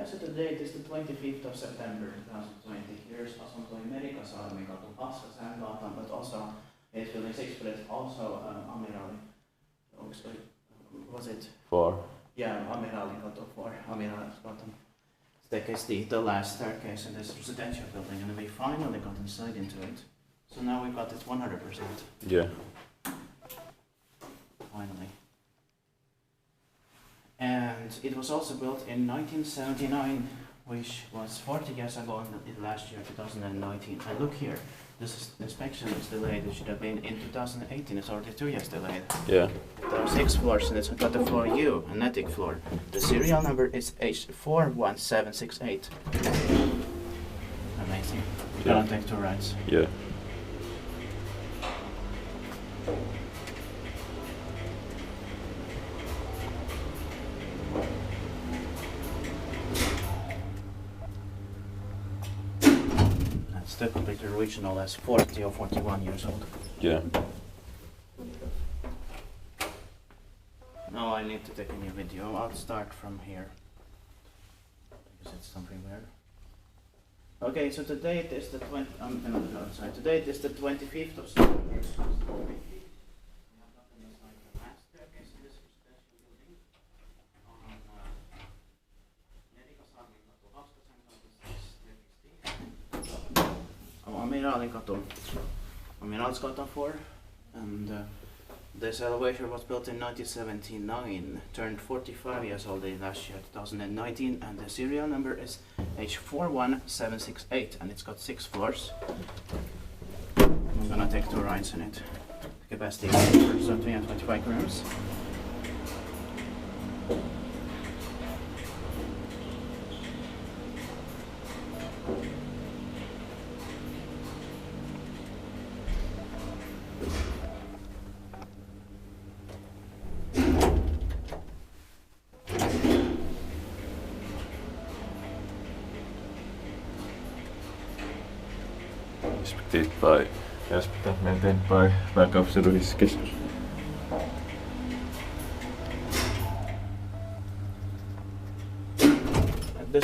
so the date is the 25th of September 2020. Here's Amiraalinkatu, Katajanokka, but also 856, but it's also Amiraalinkatu. Was it? 4. Yeah, Amiraalinkatu 4. Amiraalinkatu. Staircase, the last staircase in this residential building, and we finally got inside into it. So now we got it 100%. Yeah. Finally. And it was also built in 1979, which was 40 years ago in last year, 2019. And look here, this inspection is delayed. It should have been in 2018. It's already 2 years delayed. Yeah. There are 6 floors, and it's got the floor U, an attic floor. The serial number is H41768. Amazing. Yeah. Gonna take 2 rides. Yeah. That's the completely original, as 40 or 41 years old. Yeah. No, I need to take a new video. I'll start from here. Because it's something weird. Okay, so the date is the 20. I'm gonna go outside. The date is the 25th of September. Amiraalinkatu 4, and this elevator was built in 1979, turned 45 years old last year, 2019, and the serial number is H41768, and it's got 6 floors. I'm gonna take 2 rides in it. The capacity is 325 grams. Inspected by, and maintained by Bank of Service. This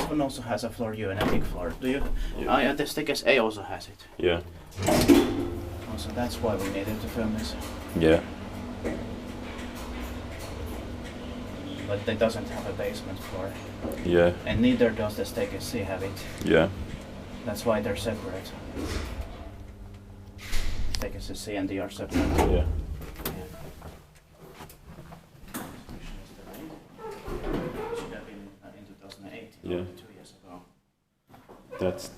one also has a floor U, an attic floor. Do you? Yeah. Yeah, the staircase A also has it. Yeah. Also, that's why we needed to film this. Yeah. But it doesn't have a basement floor. Yeah. And neither does the staircase C have it. Yeah. That's why they're separate. Staircase C and D are separate. Yeah. Should have been in 2008, Yeah. 2 years ago. That's